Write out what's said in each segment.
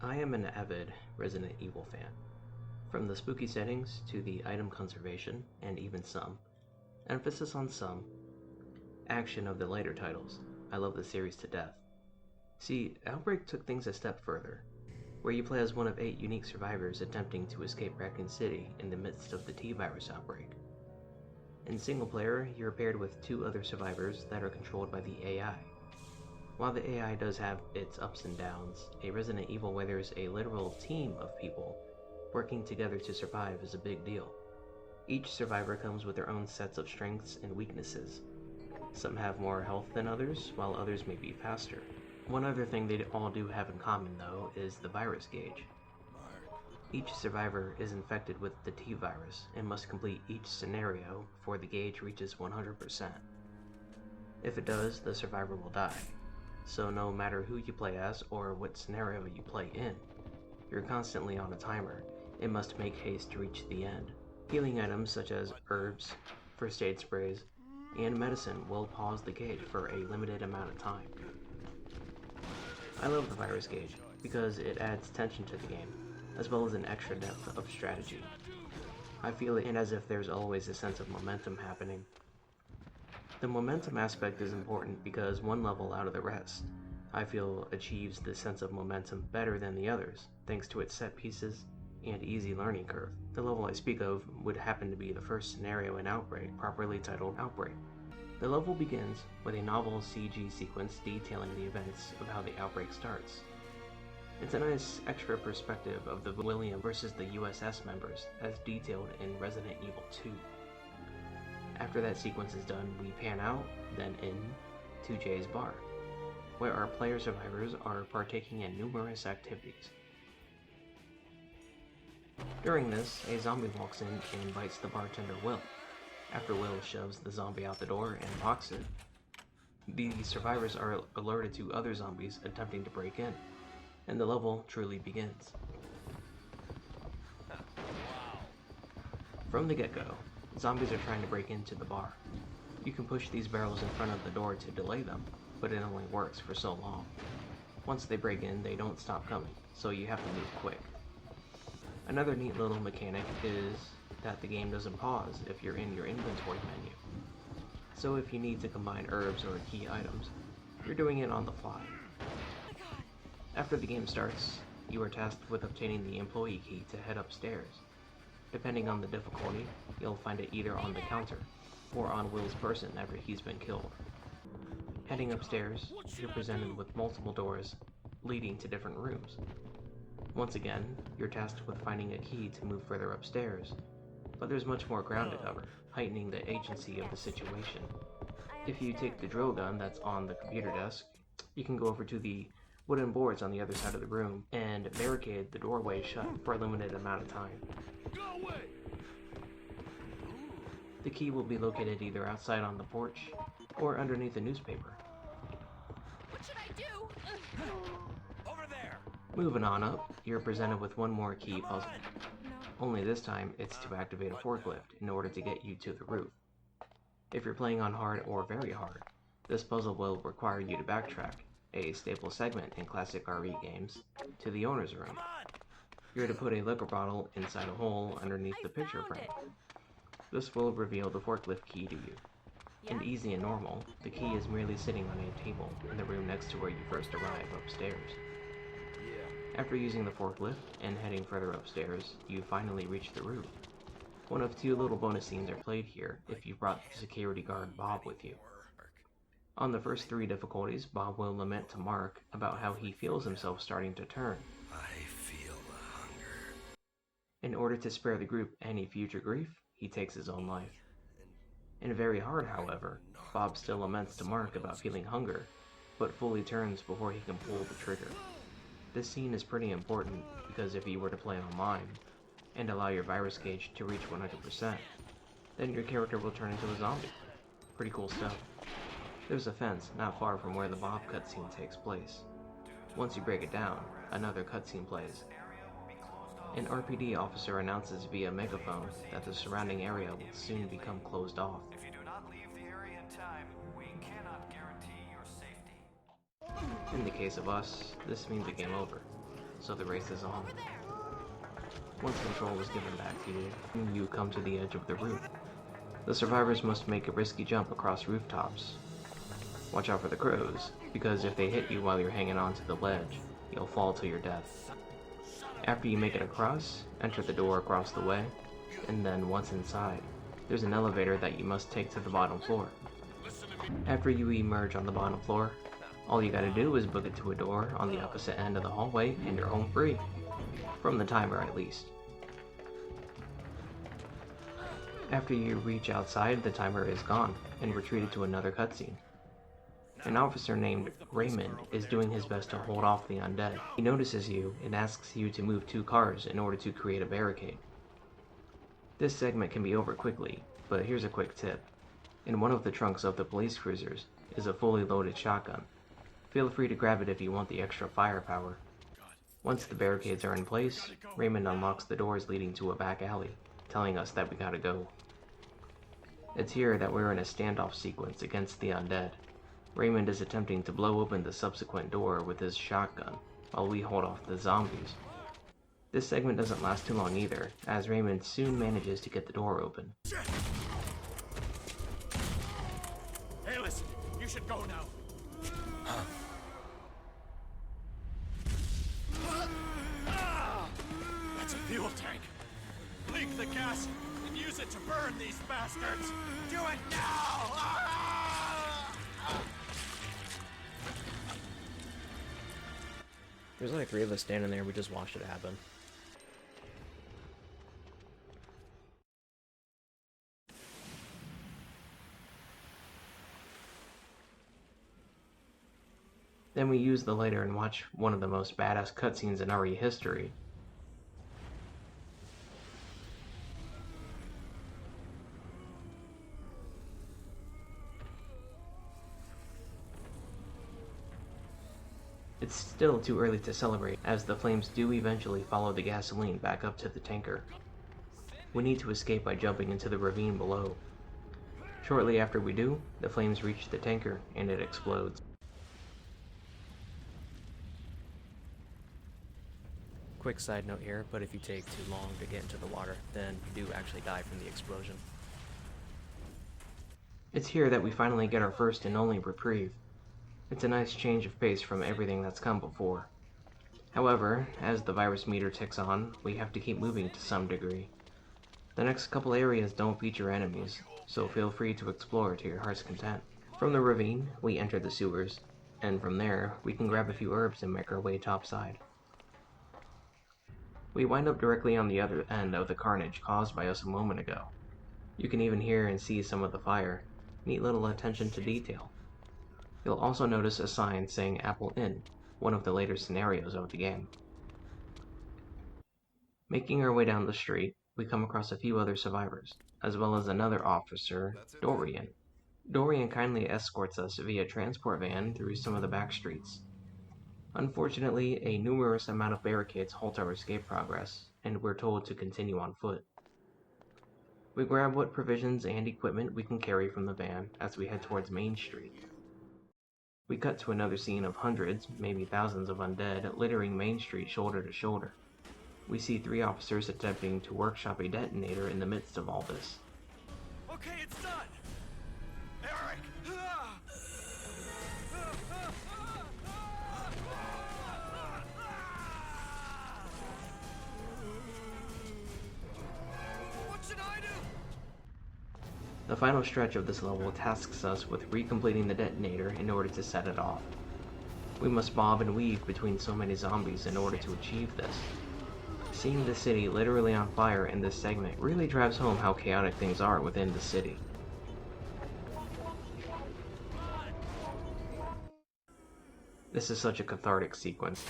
I am an avid Resident Evil fan. From the spooky settings to the item conservation, and even some, emphasis on some, action of the later titles. I love the series to death. See, Outbreak took things a step further, where you play as one of 8 unique survivors attempting to escape Raccoon City in the midst of the T-virus outbreak. In single player, you're paired with 2 other survivors that are controlled by the AI. While the AI does have its ups and downs, a Resident Evil where there's a literal team of people working together to survive is a big deal. Each survivor comes with their own sets of strengths and weaknesses. Some have more health than others, while others may be faster. One other thing they all do have in common, though, is the virus gauge. Each survivor is infected with the T-virus and must complete each scenario before the gauge reaches 100%. If it does, the survivor will die. So no matter who you play as or what scenario you play in, you're constantly on a timer and must make haste to reach the end. Healing items such as herbs, first aid sprays, and medicine will pause the gauge for a limited amount of time. I love the virus gauge because it adds tension to the game, as well as an extra depth of strategy. I feel it as if there's always a sense of momentum happening. The momentum aspect is important because one level out of the rest, I feel, achieves the sense of momentum better than the others, thanks to its set pieces and easy learning curve. The level I speak of would happen to be the first scenario in Outbreak, properly titled Outbreak. The level begins with a novel CG sequence detailing the events of how the outbreak starts. It's a nice extra perspective of the William versus the USS members as detailed in Resident Evil 2. After that sequence is done, we pan out, then in, to Jay's bar, where our player survivors are partaking in numerous activities. During this, a zombie walks in and bites the bartender Will. After Will shoves the zombie out the door and locks it, the survivors are alerted to other zombies attempting to break in, and the level truly begins. From the get-go, zombies are trying to break into the bar. You can push these barrels in front of the door to delay them, but it only works for so long. Once they break in, they don't stop coming, so you have to move quick. Another neat little mechanic is that the game doesn't pause if you're in your inventory menu. So if you need to combine herbs or key items, you're doing it on the fly. After the game starts, you are tasked with obtaining the employee key to head upstairs. Depending on the difficulty, you'll find it either on the counter or on Will's person after he's been killed. Heading upstairs, you're presented with multiple doors leading to different rooms. Once again, you're tasked with finding a key to move further upstairs, but there's much more ground to cover, heightening the agency of the situation. If you take the drill gun that's on the computer desk, you can go over to the wooden boards on the other side of the room and barricade the doorway shut for a limited amount of time. The key will be located either outside on the porch or underneath a newspaper. What should I do? Over there! Moving on up, you're presented with one more key puzzle. Only this time, it's to activate a forklift in order to get you to the roof. If you're playing on hard or very hard, this puzzle will require you to backtrack, a staple segment in classic RE games, to the owner's room. You're to put a liquor bottle inside a hole underneath the picture frame. This will reveal the forklift key to you. In easy and normal, the key is merely sitting on a table in the room next to where you first arrive upstairs. After using the forklift and heading further upstairs, you finally reach the roof. One of 2 little bonus scenes are played here if you brought the security guard Bob with you. On the first 3 difficulties, Bob will lament to Mark about how he feels himself starting to turn. I feel the hunger. In order to spare the group any future grief, he takes his own life. In very hard, however, Bob still laments to Mark about feeling hunger, but fully turns before he can pull the trigger. This scene is pretty important because if you were to play online and allow your virus gauge to reach 100%, then your character will turn into a zombie. Pretty cool stuff. There's a fence not far from where the Bob cutscene takes place. Once you break it down, another cutscene plays. An RPD officer announces via megaphone that the surrounding area will soon become closed off. If you do not leave the area in time, we cannot guarantee your safety. In the case of us, this means a game over. so the race is on. Over there! Once control is given back to you, you come to the edge of the roof. The survivors must make a risky jump across rooftops. Watch out for the crows, because if they hit you while you're hanging onto the ledge, you'll fall to your death. After you make it across, enter the door across the way, and then once inside, there's an elevator that you must take to the bottom floor. After you emerge on the bottom floor, all you gotta do is book it to a door on the opposite end of the hallway and you're home free. From the timer at least. After you reach outside, the timer is gone, and we're treated to another cutscene. An officer named Raymond is doing his best to hold off the undead. He notices you and asks you to move 2 cars in order to create a barricade. This segment can be over quickly, but here's a quick tip. In one of the trunks of the police cruisers is a fully loaded shotgun. Feel free to grab it if you want the extra firepower. Once the barricades are in place, Raymond unlocks the doors leading to a back alley, telling us that we gotta go. It's here that we're in a standoff sequence against the undead. Raymond is attempting to blow open the subsequent door with his shotgun, while we hold off the zombies. This segment doesn't last too long either, as Raymond soon manages to get the door open. Hey, listen, you should go now. That's a fuel tank. Leak the gas and use it to burn these bastards. Do it now! There's like 3 of us standing there, we just watched it happen. Then we use the lighter and watch one of the most badass cutscenes in RE history. It's still too early to celebrate, as the flames do eventually follow the gasoline back up to the tanker. We need to escape by jumping into the ravine below. Shortly after we do, the flames reach the tanker and it explodes. Quick side note here, but if you take too long to get into the water, then you do actually die from the explosion. It's here that we finally get our first and only reprieve. It's a nice change of pace from everything that's come before. However, as the virus meter ticks on, we have to keep moving to some degree. The next couple areas don't feature enemies, so feel free to explore to your heart's content. From the ravine, we enter the sewers, and from there, we can grab a few herbs and make our way topside. We wind up directly on the other end of the carnage caused by us a moment ago. You can even hear and see some of the fire. Neat little attention to detail. You'll also notice a sign saying Apple Inn, one of the later scenarios of the game. Making our way down the street, we come across a few other survivors, as well as another officer, Dorian. Dorian kindly escorts us via transport van through some of the back streets. Unfortunately, a numerous amount of barricades halt our escape progress, and we're told to continue on foot. We grab what provisions and equipment we can carry from the van as we head towards Main Street. We cut to another scene of hundreds, maybe thousands of undead littering Main Street shoulder to shoulder. We see 3 officers attempting to workshop a detonator in the midst of all this. Okay, it's done. Eric! What should I do? The final stretch of this level tasks us with recompleting the detonator in order to set it off. We must bob and weave between so many zombies in order to achieve this. Seeing the city literally on fire in this segment really drives home how chaotic things are within the city. This is such a cathartic sequence.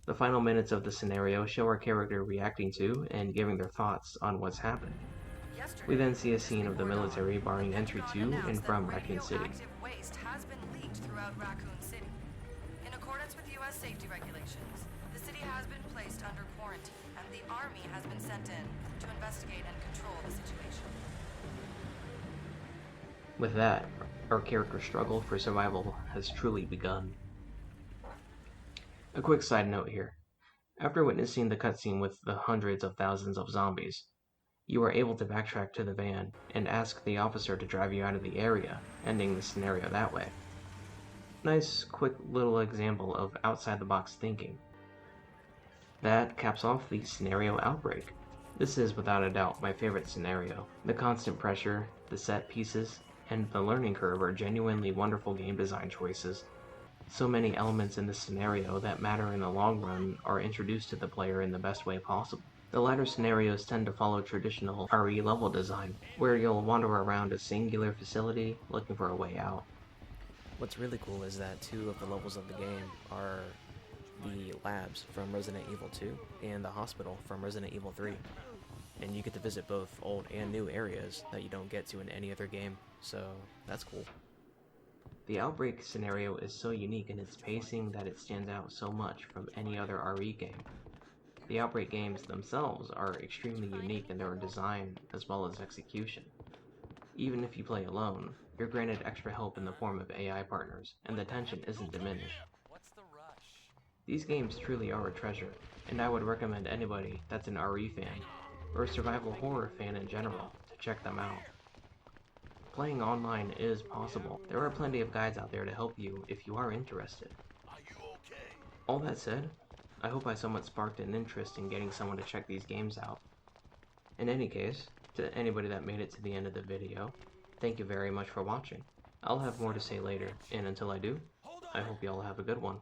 The final minutes of the scenario show our character reacting to and giving their thoughts on what's happened. We then see a scene of the military barring entry to and from Raccoon City. Waste has been leaked throughout Raccoon City. In accordance with U.S. safety regulations, the city has been placed under quarantine, and the Army has been sent in to investigate and control the situation. With that, our character's struggle for survival has truly begun. A quick side note here. After witnessing the cutscene with the hundreds of thousands of zombies, you are able to backtrack to the van and ask the officer to drive you out of the area, ending the scenario that way. Nice, quick little example of outside-the-box thinking. That caps off the scenario Outbreak. This is without a doubt my favorite scenario. The constant pressure, the set pieces, and the learning curve are genuinely wonderful game design choices. So many elements in this scenario that matter in the long run are introduced to the player in the best way possible. The latter scenarios tend to follow traditional RE level design, where you'll wander around a singular facility looking for a way out. What's really cool is that 2 of the levels of the game are the labs from Resident Evil 2 and the hospital from Resident Evil 3. And you get to visit both old and new areas that you don't get to in any other game, so that's cool. The Outbreak scenario is so unique in its pacing that it stands out so much from any other RE game. The Outbreak games themselves are extremely unique in their design as well as execution. Even if you play alone, you're granted extra help in the form of AI partners, and the tension isn't diminished. These games truly are a treasure, and I would recommend anybody that's an RE fan, or a survival horror fan in general, to check them out. Playing online is possible. There are plenty of guides out there to help you if you are interested. All that said, I hope I somewhat sparked an interest in getting someone to check these games out. In any case, to anybody that made it to the end of the video, thank you very much for watching. I'll have more to say later, and until I do, I hope you all have a good one.